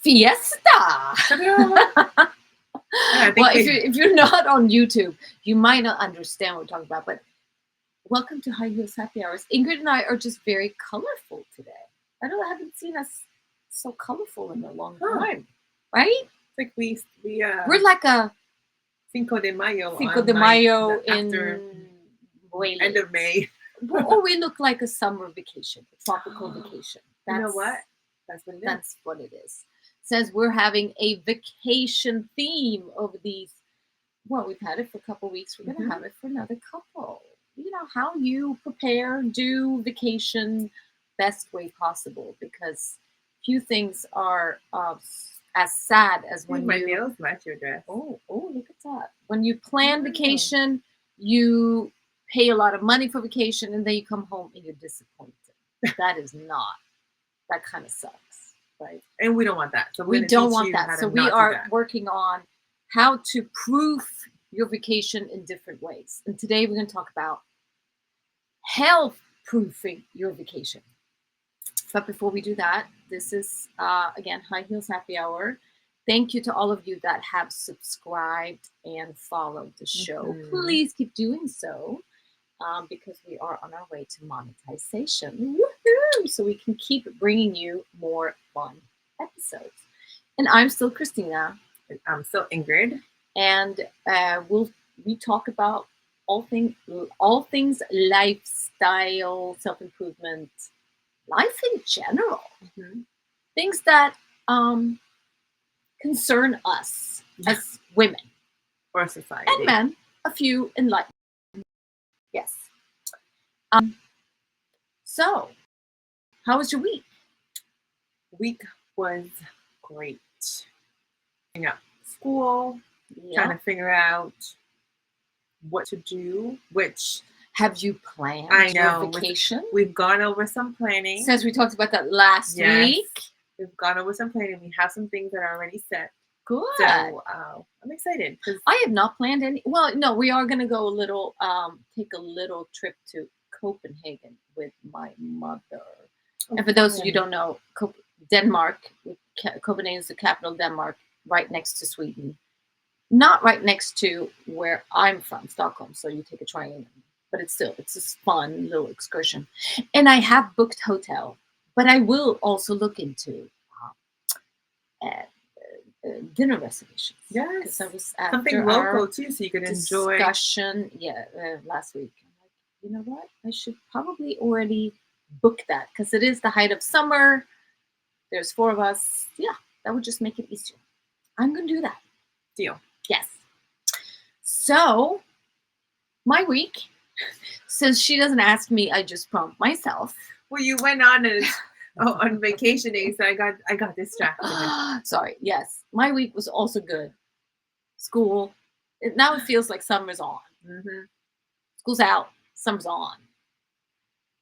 Fiesta. Well, if you're not on YouTube, you might not understand what we're talking about. But welcome to High Heels Happy Hours. Ingrid and I are just very colorful today. I haven't seen us so colorful in a long time, right? It's like we're like a Cinco de Mayo. Cinco de Mayo after end of May. Or we look like a summer vacation, a tropical vacation. You know what? That's what it is. That's what it is. Says we're having a vacation theme over these. Well, we've had it for a couple of weeks. We're going to have it for another couple. You know, how you prepare, do vacation best way possible, because few things are as sad as when my nails match your dress. Oh, look at that. When you plan vacation, you pay a lot of money for vacation, and then you come home and you're disappointed. That is not. That kind of sucks, right? And we don't want that. So we don't want that. So we are working on how to proof your vacation in different ways. And today we're going to talk about health proofing your vacation. But before we do that, this is, again, High Heels Happy Hour. Thank you to all of you that have subscribed and followed the show. Please keep doing so, because we are on our way to monetization. Woohoo! So we can keep bringing you more fun episodes. And I'm still Christina. And I'm still Ingrid. And we talk about all things lifestyle, self-improvement, life in general. Things that concern us as women. Or society. And men, a few enlightened. Yes. So, how was your week? Week was great. School, trying to figure out what to do, which... Have you planned your vacation? We've gone over some planning. Since we talked about that last week. We've gone over some planning. We have some things that are already set. Good. So I'm excited. I have not planned any. Well, no, we are going to go take a little trip to Copenhagen with my mother. Okay. And for those of you who don't know, Denmark, Copenhagen is the capital of Denmark, right next to Sweden. Not right next to where I'm from, Stockholm. So you take a train. But it's a fun little excursion. And I have booked hotel, but I will also look into dinner reservations. Yes. Because I was after something local too, so you can enjoy discussion. Last week. I'm like, you know what? I should probably already book that, because it is the height of summer. There's 4 of us. Yeah, that would just make it easier. I'm going to do that. Deal. Yes. So, my week. Since she doesn't ask me, I just prompt myself. Well, you went on on vacation days, so I got distracted. Sorry. Yes, my week was also good. School. Now it feels like summer's on. School's out. Summer's on.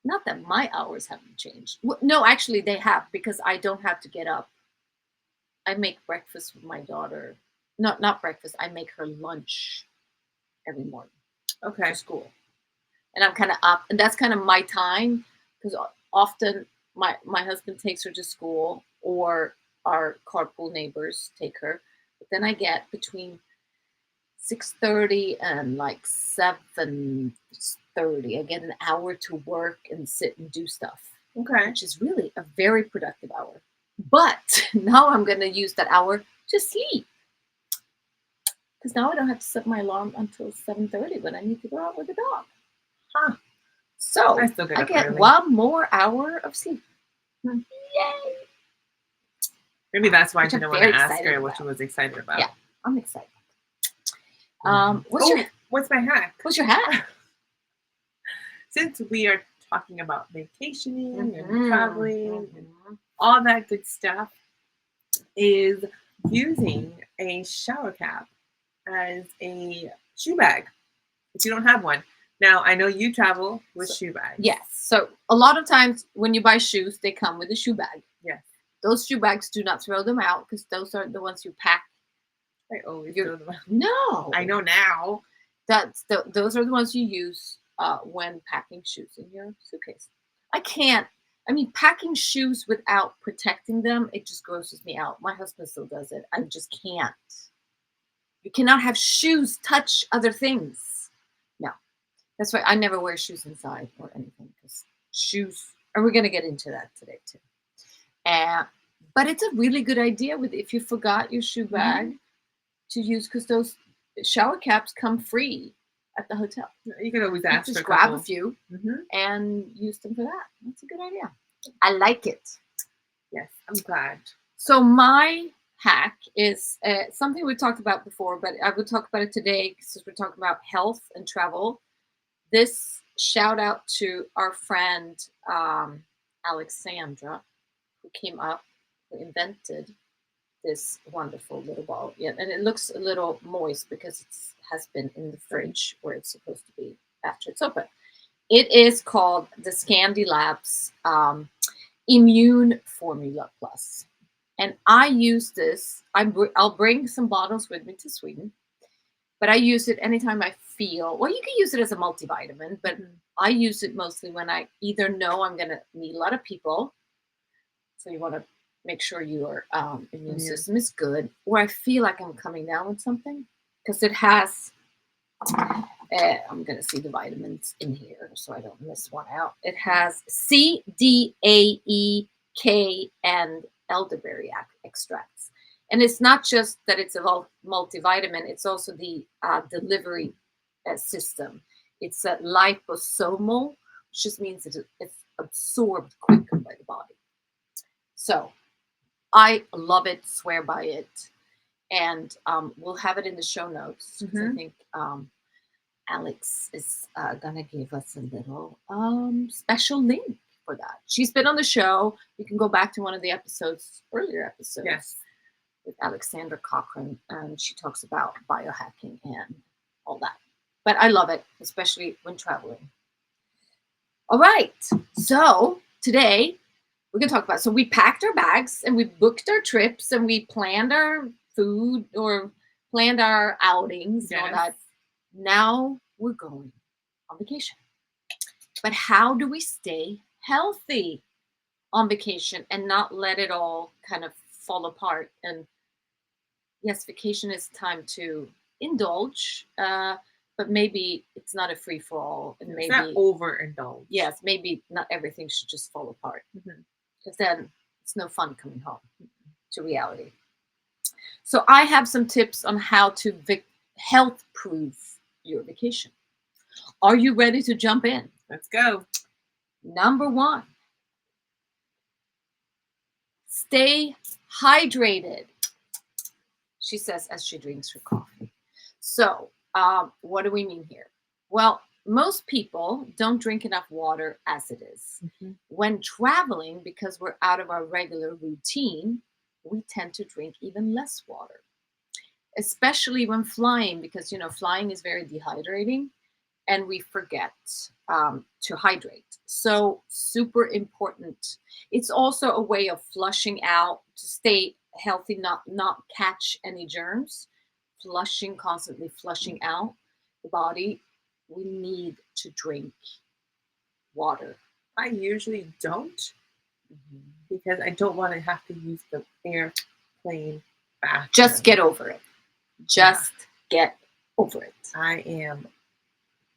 Not that my hours haven't changed. No, actually they have, because I don't have to get up. I make breakfast with my daughter. Not breakfast. I make her lunch every morning. Okay. For school. And I'm kind of up, and that's kind of my time, because often my husband takes her to school, or our carpool neighbors take her. But then I get between 6:30 and like 7:30. I get an hour to work and sit and do stuff. Okay. Which is really a very productive hour. But now I'm going to use that hour to sleep. Because now I don't have to set my alarm until 7:30 when I need to go out with the dog. So I get early. 1 more hour of sleep. Yay! Maybe that's why I didn't want to ask her what she was excited about. Yeah, I'm excited. What's my hack? What's your hack? Since we are talking about vacationing and traveling and all that good stuff, is using a shower cap as a shoe bag if you don't have one. Now, I know you travel with shoe bags. Yes. So a lot of times when you buy shoes, they come with a shoe bag. Yes. Those shoe bags, do not throw them out, because those are the ones you pack. I always throw them out. No. I know now. Those are the ones you use when packing shoes in your suitcase. I I mean, packing shoes without protecting them, it just grosses me out. My husband still does it. I just can't. You cannot have shoes touch other things. No. That's why I never wear shoes inside or anything, because shoes, and we're going to get into that today too. But it's a really good idea with if you forgot your shoe bag to use, because those shower caps come free at the hotel. You can always ask. Just grab a few and use them for that. That's a good idea. I like it. Yes, I'm glad. So my hack is something we talked about before, but I will talk about it today since we're talking about health and travel. This shout out to our friend Alexandra, who came up, who invented this wonderful little ball. Yeah, and it looks a little moist because it has been in the fridge where it's supposed to be after it's open. It is called the Scandi Labs Immune Formula Plus. And I use this, I'll bring some bottles with me to Sweden, but I use it anytime I feel, well, you can use it as a multivitamin, but I use it mostly when I either know I'm going to meet a lot of people, so you want to make sure your immune system is good, or I feel like I'm coming down with something, because it has, I'm going to see the vitamins in here so I don't miss one out. It has C, D, A, E, K, and elderberry extracts. And it's not just that it's a multivitamin, it's also the delivery system. It's a liposomal, which just means it's absorbed quicker by the body. So I love it, swear by it. And we'll have it in the show notes. I think Alex is going to give us a little special link for that. She's been on the show. You can go back to one of the earlier episodes with Alexandra Cochran, and she talks about biohacking and all that. But I love it, especially when traveling. All right. So today we're going to talk about, so we packed our bags and we booked our trips and we planned our food or planned our outings and all that. Now we're going on vacation. But how do we stay healthy on vacation and not let it all kind of fall apart? And yes, vacation is time to indulge, but maybe it's not a free for all, and maybe not overindulge. Yes, maybe not everything should just fall apart, because then it's no fun coming home to reality. So I have some tips on how to health-proof your vacation. Are you ready to jump in? Let's go. Number 1, stay hydrated, she says as she drinks her coffee. So what do we mean here? Well, most people don't drink enough water as it is. When traveling, because we're out of our regular routine, we tend to drink even less water, especially when flying, because, flying is very dehydrating and we forget to hydrate. So super important. It's also a way of flushing out to stay healthy, not catch any germs. Constantly flushing out the body. We need to drink water. I usually don't, because I don't want to have to use the airplane bathroom. Just get over it. Get over it. I am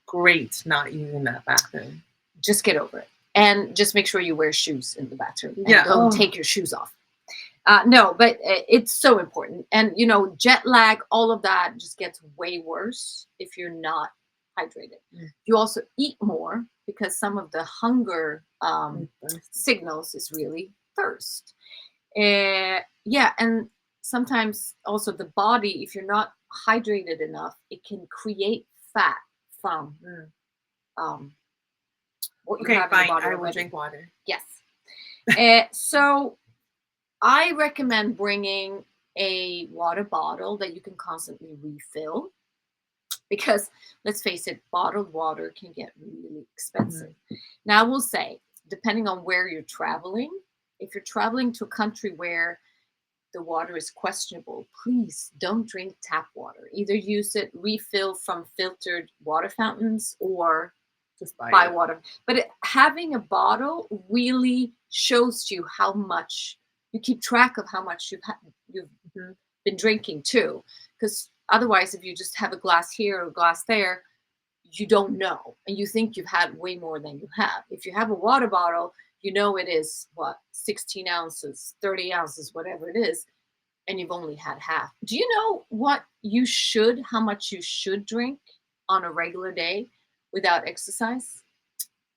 great not using that bathroom. Just get over it. And just make sure you wear shoes in the bathroom. And don't take your shoes off. No, but it's so important. And, jet lag, all of that just gets way worse if you're not hydrated. You also eat more, because some of the hunger signals is really thirst. And sometimes also the body, if you're not hydrated enough, it can create fat from what you have in the body. I will drink water. Yes. So I recommend bringing a water bottle that you can constantly refill, because let's face it, bottled water can get really expensive. Now I will say, depending on where you're traveling, if you're traveling to a country where the water is questionable, please don't drink tap water. Either use it, refill from filtered water fountains, or Just buy water. But having a bottle really shows you how much you keep track of, how much you've been drinking too. Because otherwise, if you just have a glass here or a glass there, you don't know, and you think you've had way more than you have. If you have a water bottle, you know it is what, 16 ounces, 30 ounces, whatever it is, and you've only had half. Do you know how much you should drink on a regular day without exercise?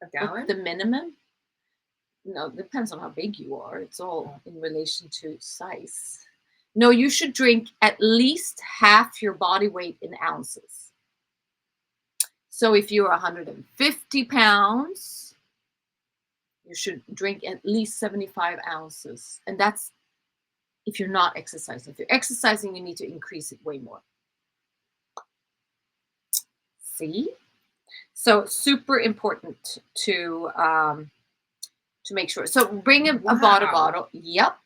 A gallon? The minimum? No, it depends on how big you are. It's all in relation to size. No, you should drink at least half your body weight in ounces. So if you're 150 pounds, you should drink at least 75 ounces. And that's if you're not exercising. If you're exercising, you need to increase it way more. See? So super important to make sure. So bring a water bottle. Yep.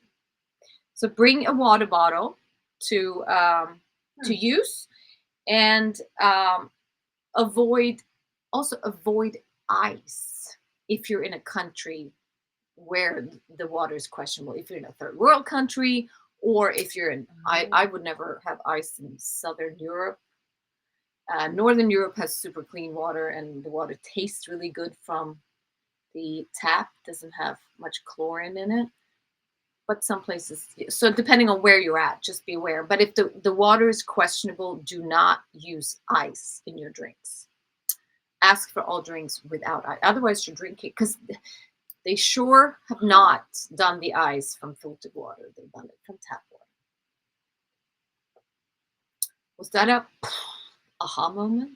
So bring a water bottle to use, and avoid ice if you're in a country where the water is questionable. If you're in a third world country, or if you're in, I would never have ice in Southern Europe. Northern Europe has super clean water, and the water tastes really good from the tap. Doesn't have much chlorine in it. But some places, so depending on where you're at, just be aware. But if the water is questionable, do not use ice in your drinks. Ask for all drinks without ice. Otherwise, you're drinking, because they sure have not done the ice from filtered water. They've done it from tap water. Was that a aha moment?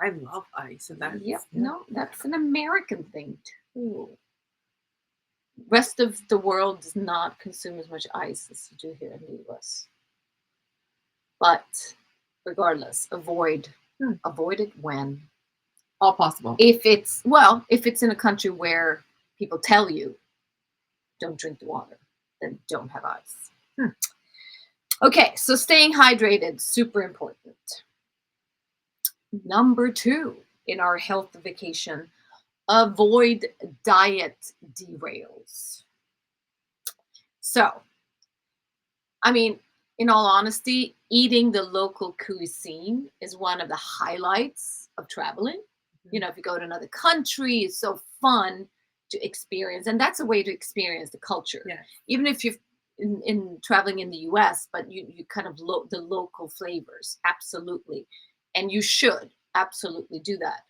I love ice. And that's, yep. No, that's an American thing too. Rest of the world does not consume as much ice as you do here in the US. But regardless, avoid it when all possible. If it's in a country where people tell you don't drink the water, then don't have ice. Okay, so staying hydrated, super important. Number 2 in our health vacation, avoid diet derails. So, I mean, in all honesty, eating the local cuisine is one of the highlights of traveling. You know, if you go to another country, it's so fun to experience. And that's a way to experience the culture. Yes. Even if you've in traveling in the US, but you kind of the local flavors, absolutely. And you should absolutely do that.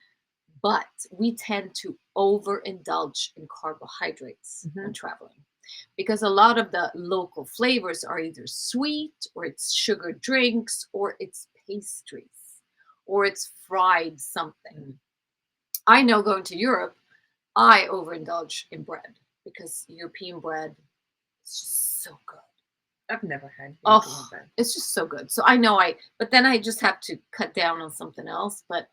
But we tend to overindulge in carbohydrates when traveling, because a lot of the local flavors are either sweet, or it's sugar drinks, or it's pastries, or it's fried something. I know going to Europe, I overindulge in bread, because European bread is just so good. I've never had European bread. It's just so good. So I know but then I just have to cut down on something else. But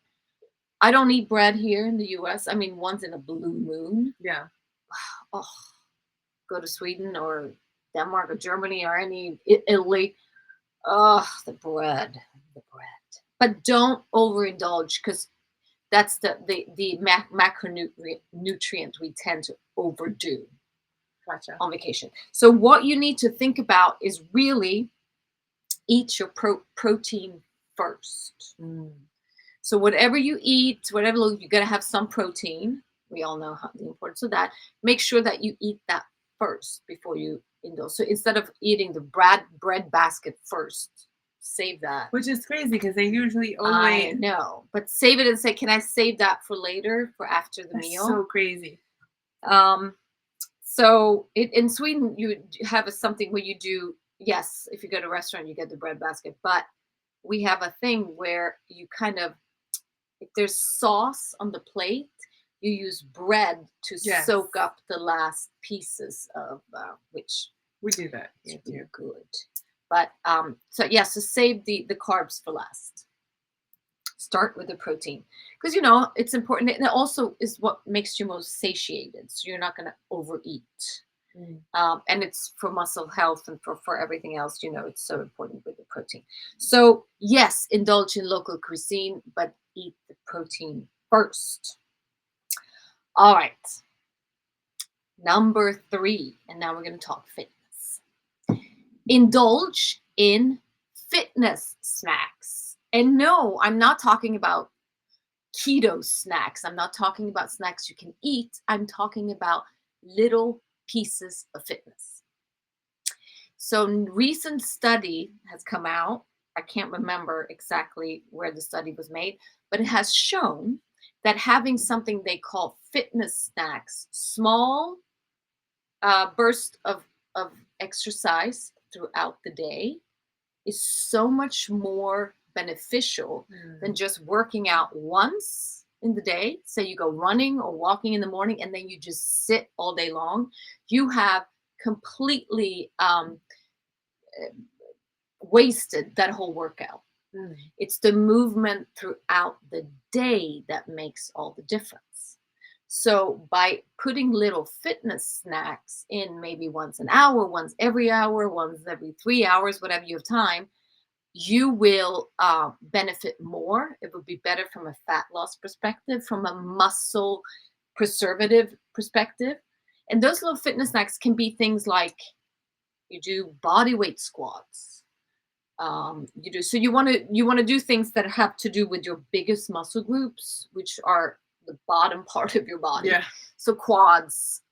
I don't eat bread here in the US. I mean, once in a blue moon. Yeah. Go to Sweden or Denmark or Germany or Italy. The bread. But don't overindulge, because that's the macronutrient we tend to overdo. Gotcha. On vacation. So what you need to think about is really eat your protein first. So whatever you eat, you got to have some protein. We all know the importance of that. Make sure that you eat that first before you indulge. So instead of eating the bread basket first, save that. Which is crazy, because they usually only... I know, but save it and say, can I save that for later, for after the meal? So crazy. So in Sweden, you have something where you do, yes, if you go to a restaurant, you get the bread basket. But we have a thing where you kind of, if there's sauce on the plate, you use bread to soak up the last pieces of which we do that. It's really good. But so save the carbs for last. Start with the protein, because it's important, and it also is what makes you most satiated, so you're not going to overeat. And it's for muscle health and for everything else. It's so important with the protein. So yes, indulge in local cuisine, but eat the protein first. All right. Number 3, and now we're going to talk fitness. Indulge in fitness snacks. And no, I'm not talking about keto snacks. I'm not talking about snacks you can eat. I'm talking about little pieces of fitness. So, recent study has come out. I can't remember exactly where the study was made, but it has shown that having something they call fitness snacks, small burst of exercise throughout the day, is so much more beneficial than just working out once in the day. Say you go running or walking in the morning and then you just sit all day long. You have completely wasted that whole workout. It's the movement throughout the day that makes all the difference. So by putting little fitness snacks in, maybe once an hour, once every hour, once every 3 hours, whatever you have time, you will benefit more. It will be better from a fat loss perspective, from a muscle preservative perspective. And those little fitness snacks can be things like you do body weight squats. You want to do things that have to do with your biggest muscle groups, which are the bottom part of your body. Yeah. So quads,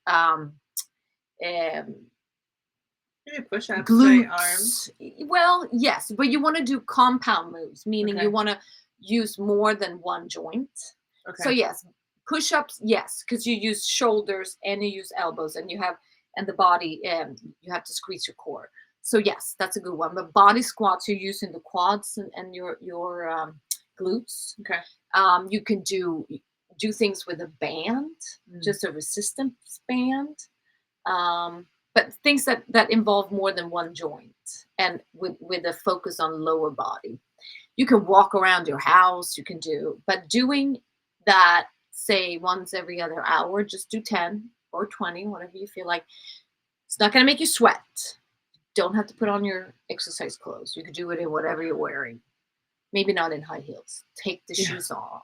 push-ups, glutes. arms. Well, yes, but you want to do compound moves, meaning you want to use more than one joint. Okay. So yes, push-ups, yes, because you use shoulders and you use elbows, and the body, you have to squeeze your core. So yes, that's a good one. But body squats, you're using the quads and your glutes. Okay. You can do things with a band, just a resistance band. But things that involve more than one joint and with a focus on lower body. You can walk around your house, but doing that, say once every other hour, just do 10 or 20, whatever you feel like. It's not going to make you sweat. Don't have to put on your exercise clothes. You could do it in whatever you're wearing. Maybe not in high heels. Take the shoes off.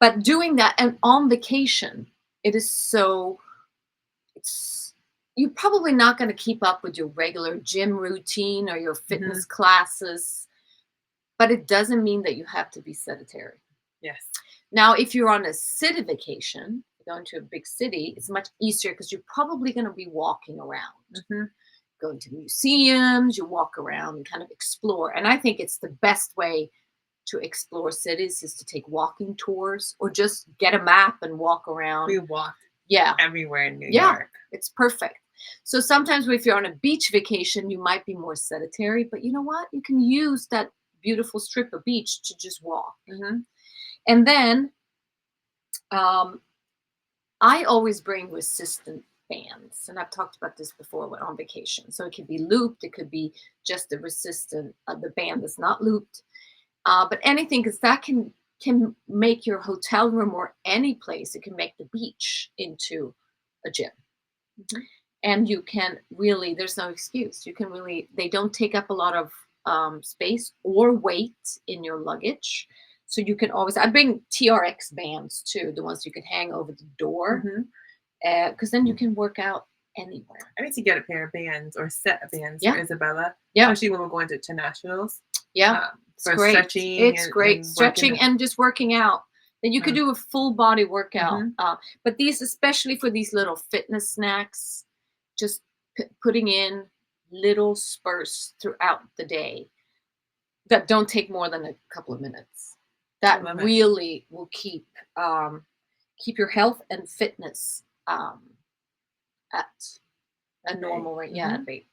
But doing that, and on vacation, you're probably not going to keep up with your regular gym routine or your fitness classes, but it doesn't mean that you have to be sedentary. Yes. Now, if you're on a city vacation, going to a big city, it's much easier because you're probably going to be walking around. Going to museums, you walk around and kind of explore. And I think it's the best way to explore cities is to take walking tours or just get a map and walk around. We walked everywhere in New York. It's perfect. So sometimes if you're on a beach vacation, you might be more sedentary, but you know what? You can use that beautiful strip of beach to just walk. And then I always bring resistant bands, and I've talked about this before on vacation. So it could be looped, it could be just the resistant, the band that's not looped, but anything, because that can make your hotel room or any place. It can make the beach into a gym, and you can really. There's no excuse. You can really. They don't take up a lot of space or weight in your luggage. So you can always. I bring TRX bands too, the ones you can hang over the door. Because then you can work out anywhere. I need to get a pair of bands or set of bands for Isabella. Especially when we're going to internationals. It's great. Stretching. It's great. Stretching and just working out. Then you could do a full body workout. But these, especially for these little fitness snacks, just putting in little spurts throughout the day that don't take more than a couple of minutes. That really will keep your health and fitness at a normal rate. Rate.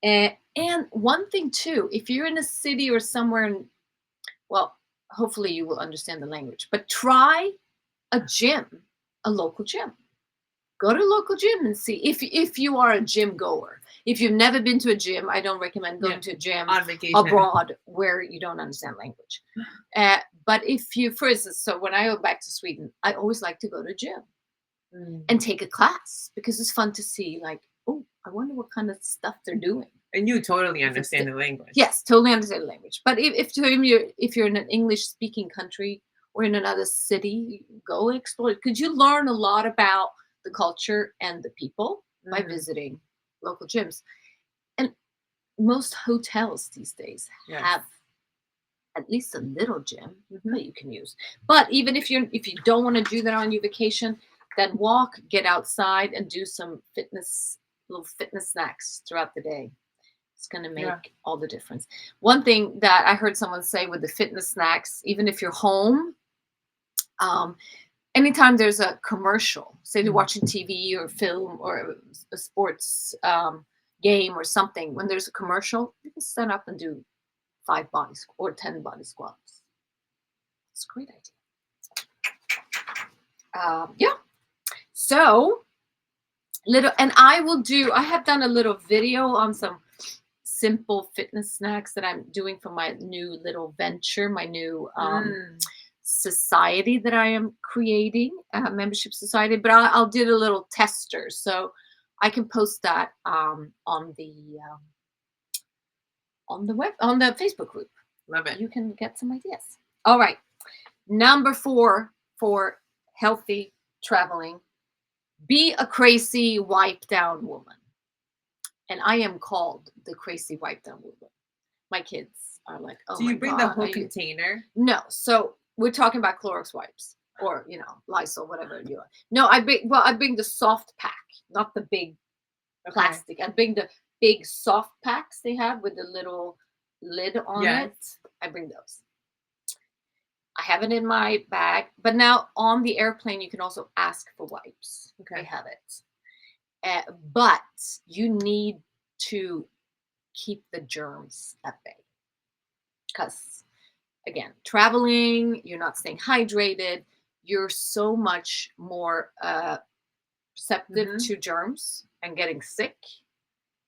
And one thing too, if you're in a city or somewhere, hopefully you will understand the language, but try a local gym. Go to a local gym and see if you are a gym goer. If you've never been to a gym, I don't recommend going to a gym on vacation abroad where you don't understand language. But if you, for instance, so when I go back to Sweden, I always like to go to a gym and take a class because it's fun to see, like, oh, I wonder what kind of stuff they're doing. And you totally understand the language. Yes, totally understand the language. But if you're in an English-speaking country or in another city, go explore. Because you learn a lot about the culture and the people by visiting local gyms. And most hotels these days have at least a little gym that you can use. But even if you don't want to do that on your vacation, then walk, get outside, and do some little fitness snacks throughout the day. It's going to make all the difference. One thing that I heard someone say with the fitness snacks, even if you're home, anytime there's a commercial, say you're watching TV or film or a sports game or something, when there's a commercial, you can stand up and do 5 body or 10 body squats. It's a great idea. Yeah. So I have done a little video on some simple fitness snacks that I'm doing for my new little venture, my new society that I am creating, membership society. But I'll do a little tester, so I can post that on the Facebook group. Love it. You can get some ideas. All right, number 4 for healthy traveling: be a crazy wipe down woman. And I am called the crazy wipe down woman. My kids are like, oh, so you bring God, the whole container? No. So we're talking about Clorox wipes or, Lysol, whatever you want. No, I bring the soft pack, not the big plastic. I bring the big soft packs they have with the little lid on it. I bring those. I have it in my bag. But now on the airplane, you can also ask for wipes. They have it. But you need to keep the germs at bay. Because, again, traveling, you're not staying hydrated. You're so much more receptive to germs and getting sick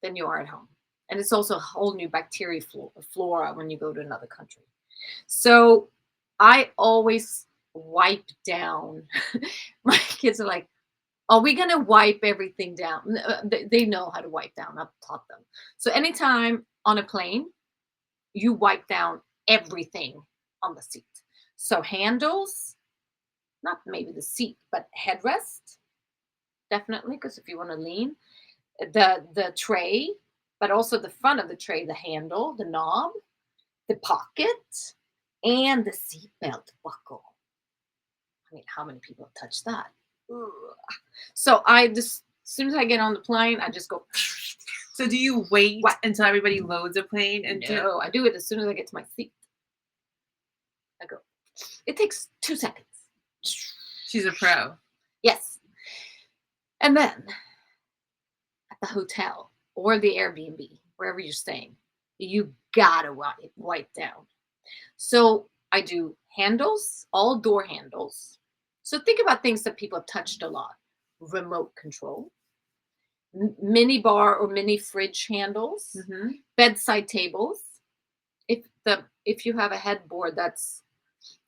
than you are at home. And it's also a whole new bacteria flora when you go to another country. So I always wipe down. My kids are like, are we going to wipe everything down? They know how to wipe down. I've taught them. So anytime on a plane, you wipe down everything on the seat. So handles, not maybe the seat, but headrest, definitely, because if you want to lean, the tray, but also the front of the tray, the handle, the knob, the pocket, and the seatbelt buckle. I mean, how many people have touched that? Ugh. So as soon as I get on the plane, I just go. So do you wait until everybody loads a plane? No, I do it as soon as I get to my seat. I go. It takes 2 seconds. She's a pro. Yes. And then at the hotel or the Airbnb, wherever you're staying, you gotta wipe down. So I do handles, all door handles. So think about things that people have touched a lot. Remote control, mini bar or mini fridge handles, bedside tables. If you have a headboard that's,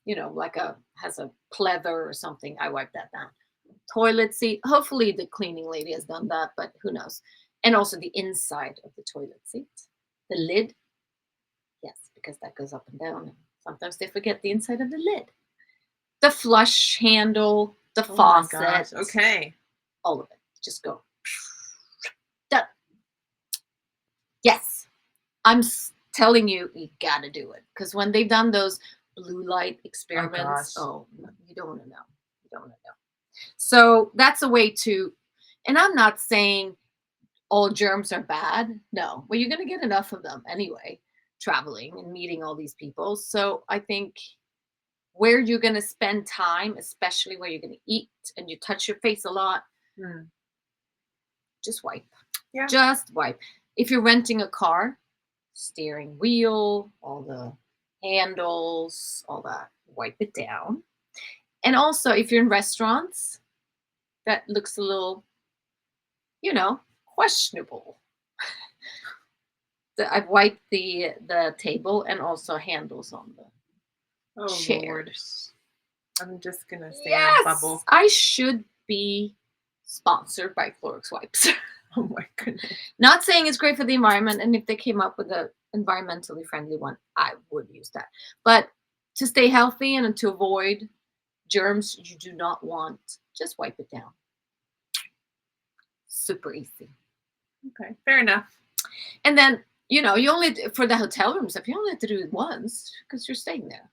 has a pleather or something, I wipe that down. Toilet seat. Hopefully the cleaning lady has done that, but who knows? And also the inside of the toilet seat, the lid. Yes, because that goes up and down. Sometimes they forget the inside of the lid. The flush handle, the faucet. My gosh. Okay. All of it. Just go. Done. Yes. I'm telling you, you gotta do it. Because when they've done those blue light experiments, you don't want to know. You don't want to know. So that's a way to, and I'm not saying all germs are bad. No. Well, you're going to get enough of them anyway, traveling and meeting all these people. So I think where you're going to spend time, especially where you're going to eat and you touch your face a lot, just wipe. Yeah. Just wipe. If you're renting a car, steering wheel, all the handles, all that, wipe it down. And also, if you're in restaurants, that looks a little, questionable. I've wiped the table and also handles on the chairs. Lord. I'm just going to stay in a bubble. I should be sponsored by Clorox wipes. Oh my goodness. Not saying it's great for the environment, and if they came up with an environmentally friendly one, I would use that. But To stay healthy and to avoid germs you do not want, just wipe it down. Super easy. Okay, fair enough. And then, you know, you only, for the hotel room stuff, you only have to do it once because you're staying there.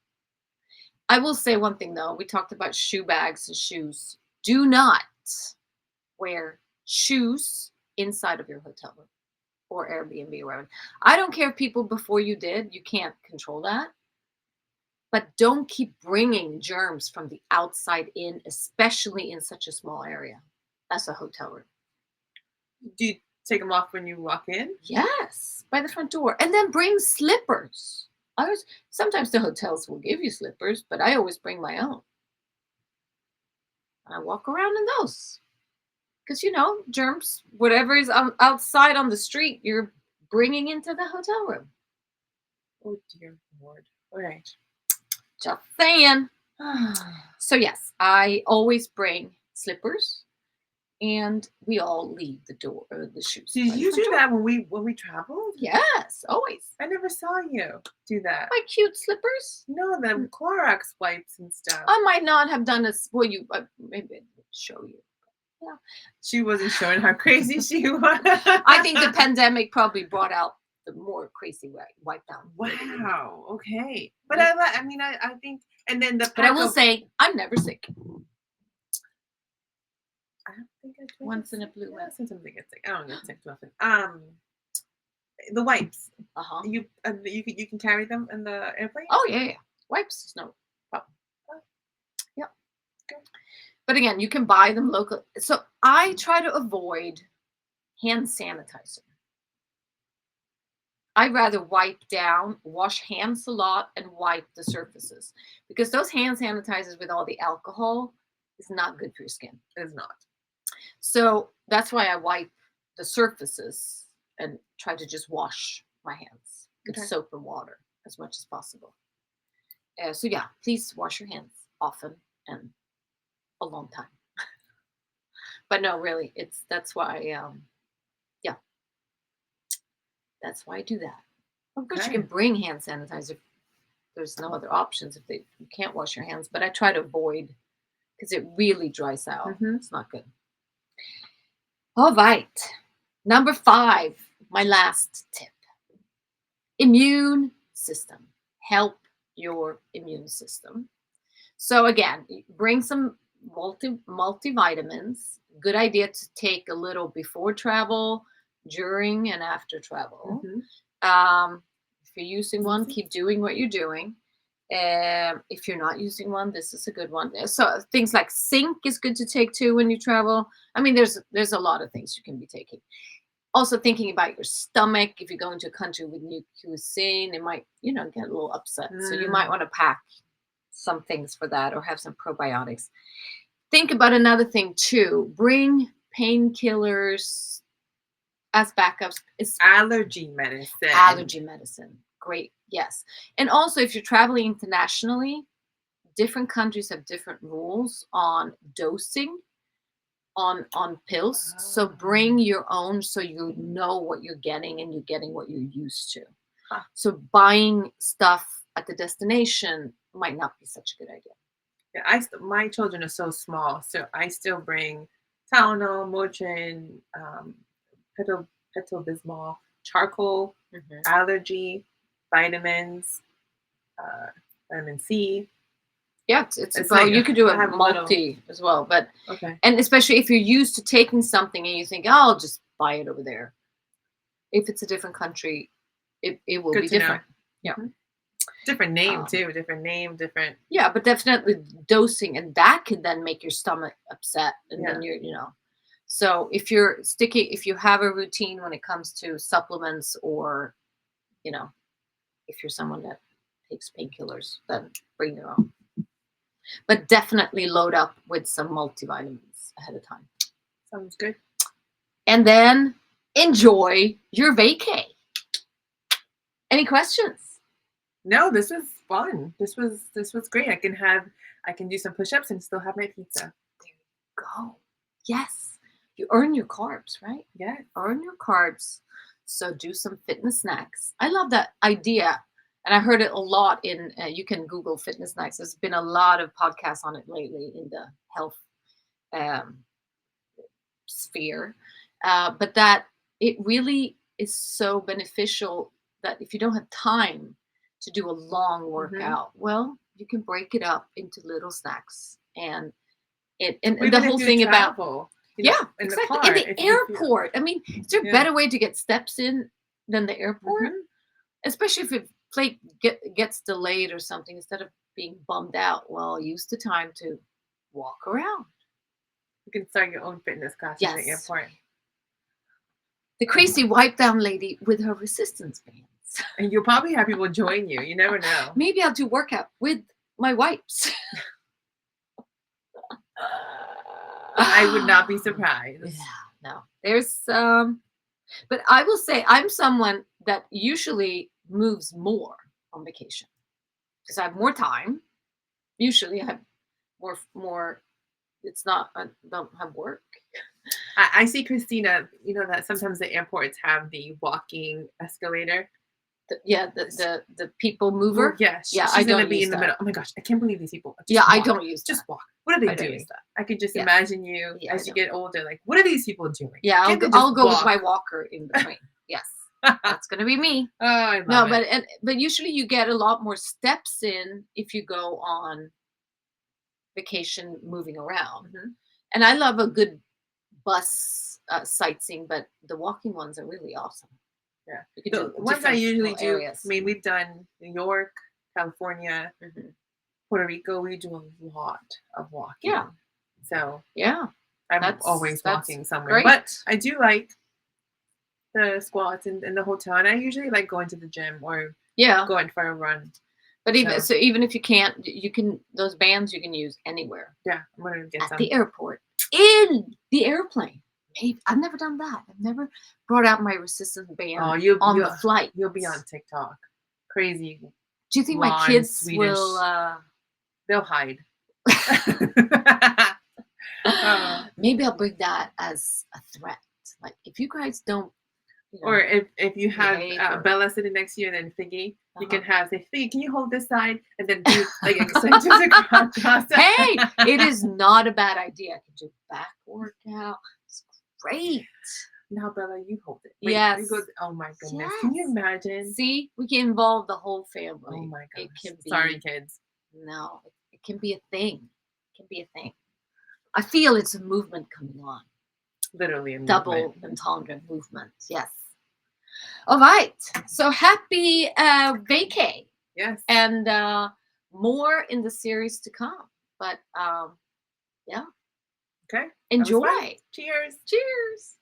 I will say one thing though. We talked about shoe bags and shoes. Do not wear shoes inside of your hotel room or Airbnb or wherever. I don't care if people before you did, you can't control that. But don't keep bringing germs from the outside in, especially in such a small area as a hotel room. Do you take them off when you walk in? Yes, by the front door. And then bring slippers. Sometimes the hotels will give you slippers, but I always bring my own. I walk around in those. Because, you know, germs, whatever is outside on the street, you're bringing into the hotel room. Oh, dear Lord. All right. Just saying. So, yes, I always bring slippers. And we all leave the door or the shoes. Did you do that when we traveled? Yes, always. I never saw you do that. My cute slippers? No, the Clorox wipes and stuff. I might not have done this. Well, you maybe I would show you. Yeah, she wasn't showing how crazy she was. I think the pandemic probably brought out the more crazy wipe down. Wow. Okay, but I mean, I think, and then But I will say, I'm never sick. I don't think I did. Once in a blue moon. Sometimes I get sick. I don't get sick too often. The wipes. You can carry them in the airplane. Oh yeah. Wipes is no problem. Yeah. Okay. But again, you can buy them local. So I try to avoid hand sanitizer. I'd rather wipe down, wash hands a lot, and wipe the surfaces because those hand sanitizers with all the alcohol is not good for your skin. It is not. So that's why I wipe the surfaces and try to just wash my hands with soap and water as much as possible. So yeah, please wash your hands often and a long time. But no, really, that's why. That's why I do that. Of course, you can bring hand sanitizer. There's no other options if you can't wash your hands. But I try to avoid because it really dries out. Mm-hmm. It's not good. All right. Number 5, my last tip. Immune system. Help your immune system. So again, bring some multivitamins. Good idea to take a little before travel, during and after travel. Mm-hmm. If you're using one, keep doing what you're doing. If you're not using one, this is a good one. So things like zinc is good to take too when you travel. I mean, there's a lot of things you can be taking. Also thinking about your stomach. If you go into a country with new cuisine, it might, get a little upset. So you might want to pack some things for that or have some probiotics. Think about another thing too. Bring painkillers as backups. Is allergy medicine. Allergy medicine. Great. Yes. And also if you're traveling internationally, different countries have different rules on dosing on pills. So bring your own so you know what you're getting and you're getting what you're used to. So buying stuff at the destination might not be such a good idea. Yeah, my children are so small, so I still bring Tylenol, Motrin, Pepto-Bismol, charcoal, allergy, vitamins, vitamin C. Yeah, it's well, you could do a multi as well, but and especially if you're used to taking something and you think, oh, I'll just buy it over there. If it's a different country, it will be different. Yeah. Mm-hmm. Different name too. Different. Yeah, but definitely dosing, and that could then make your stomach upset, and then you're, So if you have a routine when it comes to supplements, or, if you're someone that takes painkillers, then bring your own. But definitely load up with some multivitamins ahead of time. Sounds good. And then enjoy your vacay. Any questions? No, this was fun. This was great. I can do some push-ups and still have my pizza. There you go. Yes. You earn your carbs, right? Yeah. Earn your carbs. So do some fitness snacks. I love that idea. And I heard it a lot in, you can Google fitness nights. There's been a lot of podcasts on it lately in the health um, sphere. But that it really is so beneficial that if you don't have time to do a long workout, well, you can break it up into little snacks. And and the whole thing about, yeah, exactly. In the airport. I mean, is there a better way to get steps in than the airport? Especially if a flight gets delayed or something, instead of being bummed out, well, use the time to walk around. You can start your own fitness class in the airport. The crazy wipe down lady with her resistance bands. And you'll probably have people join you. You never know. Maybe I'll do workout with my wipes. I would not be surprised. Yeah, no. There's but I will say I'm someone that usually moves more on vacation because I have more time. Usually I have more. It's not, I don't have work. I see, Christina, you know that sometimes the airports have the walking escalator. The people mover. Well, yes. Yeah, she's going to be in the middle. Oh my gosh, I can't believe these people. I don't use that. Just walk. What are they doing? I could just imagine you as you get older, like, what are these people doing? Yeah, I'll go with my walker in between. Yes. That's gonna be me. Oh, I love it. But usually you get a lot more steps in if you go on vacation moving around. And I love a good bus sightseeing, but the walking ones are really awesome. Yeah, the ones I usually do. I mean, we've done New York, California, Puerto Rico. We do a lot of walking. Yeah. So I'm always walking somewhere. Great. But I do like the squats in the hotel, and I usually like going to the gym or going for a run. But even if you can't, you can, those bands you can use anywhere. Yeah, I'm gonna get some. At the airport, in the airplane. Maybe I've never done that. I've never brought out my resistance band on the flight. You'll be on TikTok. Crazy. Do you think my kids Swedish will? They'll hide. Maybe I'll bring that as a threat. Like, if you guys don't. Or if you have Bella sitting next to you and then Figgy, you can say, Figgy, can you hold this side? And then do like extensions across. Hey, it is not a bad idea. I can do back workout. It's great. Now, Bella, you hold it. Yes. Oh my goodness. Yes. Can you imagine? See, we can involve the whole family. Oh my gosh. It can be, sorry, kids. No, it can be a thing. It can be a thing. I feel it's a movement coming on. Literally a double entendre movement. Yes. All right. So happy vacay. Yes. And more in the series to come. But yeah. Okay. Enjoy. Cheers. Cheers.